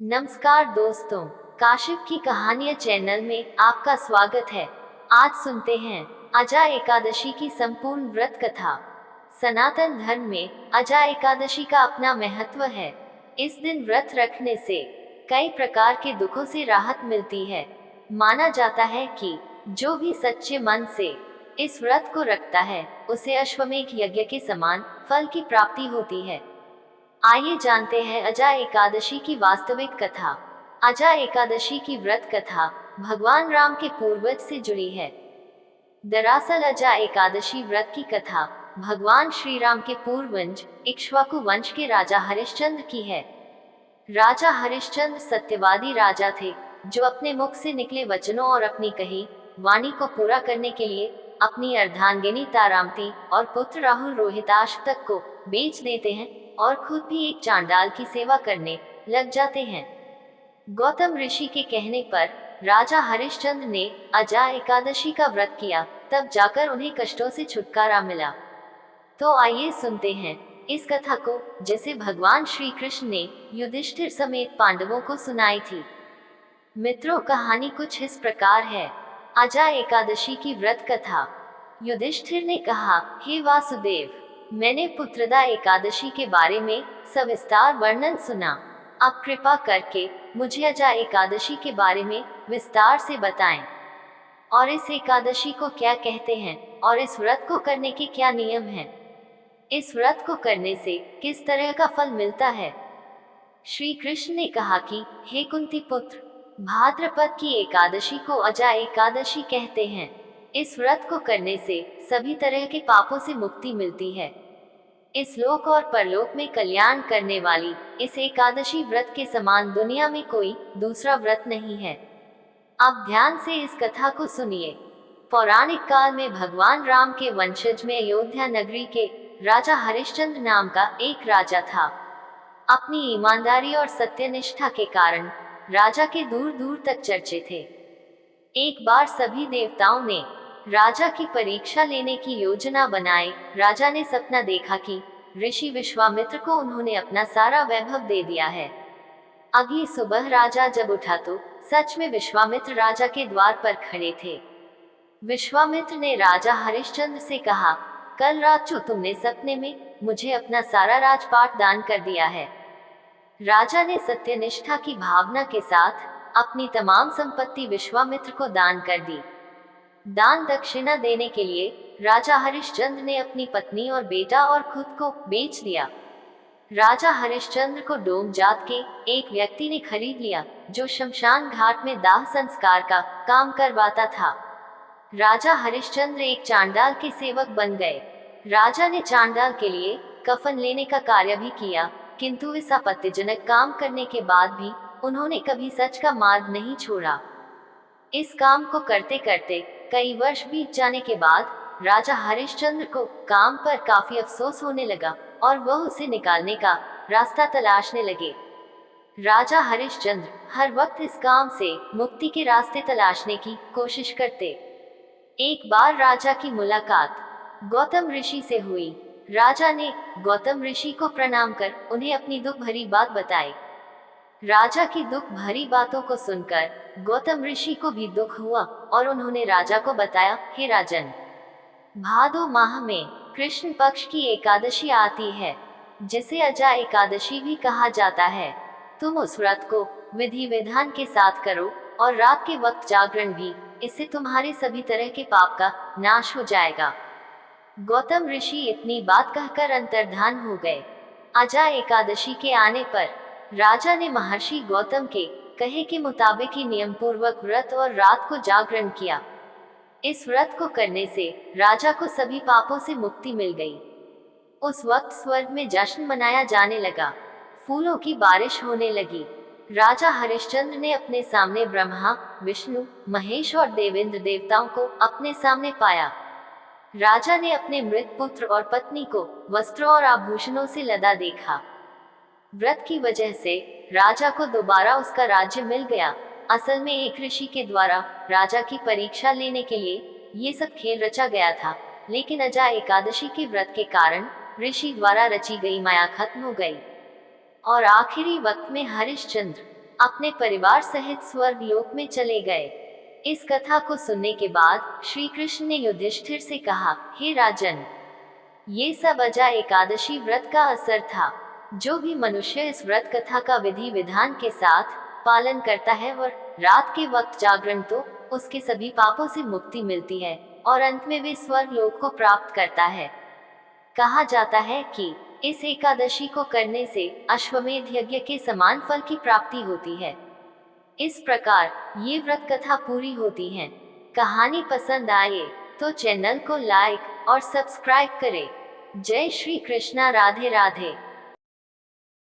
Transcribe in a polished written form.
नमस्कार दोस्तों, काशिफ की कहानियाँ चैनल में आपका स्वागत है। आज सुनते हैं अजा एकादशी की संपूर्ण व्रत कथा। सनातन धर्म में अजा एकादशी का अपना महत्व है। इस दिन व्रत रखने से कई प्रकार के दुखों से राहत मिलती है। माना जाता है कि जो भी सच्चे मन से इस व्रत को रखता है, उसे अश्वमेध यज्ञ के समान फल की प्राप्ति होती है। आइए जानते हैं अजा एकादशी की वास्तविक कथा। अजा एकादशी की व्रत कथा भगवान राम के पूर्वज से जुड़ी है। दरअसल अजा एकादशी व्रत की कथा भगवान श्री राम के पूर्वज इक्ष्वाकु वंश के राजा हरिश्चंद्र की है। राजा हरिश्चंद्र सत्यवादी राजा थे, जो अपने मुख से निकले वचनों और अपनी कही वाणी को पूरा करने के लिए अपनी अर्धांगिनी तारामती और पुत्र राहुल रोहिताश्व को बेच देते हैं और खुद भी एक चांडाल की सेवा करने लग जाते हैं। गौतम ऋषि के कहने पर राजा हरिश्चंद्र ने अजा एकादशी का व्रत किया, तब जाकर उन्हें कष्टों से छुटकारा मिला। तो आइए सुनते हैं इस कथा को, जिसे भगवान श्री कृष्ण ने युधिष्ठिर समेत पांडवों को सुनाई थी। मित्रों, कहानी कुछ इस प्रकार है। अजा एकादशी की व्रत कथा। युधिष्ठिर ने कहा, हे वासुदेव, मैंने पुत्रदा एकादशी के बारे में सविस्तार वर्णन सुना। अब कृपा करके मुझे अजा एकादशी के बारे में विस्तार से बताएं, और इस एकादशी को क्या कहते हैं और इस व्रत को करने के क्या नियम हैं। इस व्रत को करने से किस तरह का फल मिलता है। श्री कृष्ण ने कहा कि हे कुंती पुत्र, भाद्रपद की एकादशी को अजा एकादशी कहते हैं। इस व्रत को करने से सभी तरह के पापों से मुक्ति मिलती है। इस लोक और परलोक में कल्याण करने वाली इस एकादशी व्रत के समान दुनिया में कोई दूसरा व्रत नहीं है। अब ध्यान से इस कथा को सुनिए। पौराणिक काल में भगवान राम के वंशज में अयोध्या नगरी के राजा हरिश्चंद्र नाम का एक राजा था। अपनी ईमानदारी और सत्यनिष्ठा के कारण राजा के दूर दूर तक चर्चे थे। एक बार सभी देवताओं ने राजा की परीक्षा लेने की योजना बनाई। राजा ने सपना देखा कि ऋषि विश्वामित्र को उन्होंने अपना सारा वैभव दे दिया है। अगली सुबह राजा जब उठा तो सच में विश्वामित्र राजा के द्वार पर खड़े थे। विश्वामित्र ने राजा हरिश्चंद्र से कहा, कल रात जो तुमने सपने में मुझे अपना सारा राजपाट दान कर दिया है। राजा ने सत्यनिष्ठा की भावना के साथ अपनी तमाम संपत्ति विश्वामित्र को दान कर दी। दान दक्षिणा देने के लिए राजा हरिश्चंद्र ने अपनी पत्नी और बेटा और खुद को बेच दिया। राजा हरिश्चंद्र को डोम जात के एक व्यक्ति ने खरीद लिया, जो शमशान घाट में दाह संस्कार का काम करवाता था। राजा हरिश्चंद्र एक चांडाल के सेवक बन गए। राजा ने चांडाल के लिए कफन लेने का कार्य भी किया, किंतु इस आपत्तिजनक काम करने के बाद भी उन्होंने कभी सच का मार्ग नहीं छोड़ा। इस काम को करते करते कई वर्ष बीत जाने के बाद राजा हरिश्चंद्र को काम पर काफी अफसोस होने लगा और वह उसे निकालने का रास्ता तलाशने लगे। राजा हरिश्चंद्र हर वक्त इस काम से मुक्ति के रास्ते तलाशने की कोशिश करते। एक बार राजा की मुलाकात गौतम ऋषि से हुई। राजा ने गौतम ऋषि को प्रणाम कर उन्हें अपनी दुख भरी बात बताई। राजा की दुख भरी बातों को सुनकर गौतम ऋषि को भी दुख हुआ और उन्होंने राजा को बताया, हे राजन, भादो माह में कृष्ण पक्ष की एकादशी आती है, जिसे अजा एकादशी भी कहा जाता है। तुम उस व्रत को विधि विधान के साथ करो और रात के वक्त जागरण भी, इससे तुम्हारे सभी तरह के पाप का नाश हो जाएगा। गौतम ऋषि इतनी बात कहकर अंतर्धान हो गए। अजा एकादशी के आने पर राजा ने महर्षि गौतम के कहे के मुताबिक ही नियम पूर्वक व्रत और रात को जागरण किया। इस व्रत को करने से राजा को सभी पापों से मुक्ति मिल गई। उस वक्त स्वर्ग में जश्न मनाया जाने लगा, फूलों की बारिश होने लगी। राजा हरिश्चंद्र ने अपने सामने ब्रह्मा, विष्णु, महेश और देवेंद्र देवताओं को अपने सामने पाया। राजा ने अपने मृत पुत्र और पत्नी को वस्त्रों और आभूषणों से लदा देखा। व्रत की वजह से राजा को दोबारा उसका राज्य मिल गया। असल में एक ऋषि के द्वारा राजा की परीक्षा लेने के लिए ये सब खेल रचा गया था, लेकिन अजा एकादशी के व्रत के कारण ऋषि द्वारा रची गई माया खत्म हो गई और आखिरी वक्त में हरिश्चंद्र अपने परिवार सहित स्वर्ग लोक में चले गए। इस कथा को सुनने के बाद श्री कृष्ण ने युधिष्ठिर से कहा, हे राजन, ये सब अजा एकादशी व्रत का असर था। जो भी मनुष्य इस व्रत कथा का विधि विधान के साथ पालन करता है और रात के वक्त जागरण, तो उसके सभी पापों से मुक्ति मिलती है और अंत में वे स्वर्ग लोक को प्राप्त करता है। कहा जाता है कि इस एकादशी को करने से अश्वमेध यज्ञ के समान फल की प्राप्ति होती है। इस प्रकार ये व्रत कथा पूरी होती है। कहानी पसंद आए तो चैनल को लाइक और सब्सक्राइब करें। जय श्री कृष्णा, राधे राधे।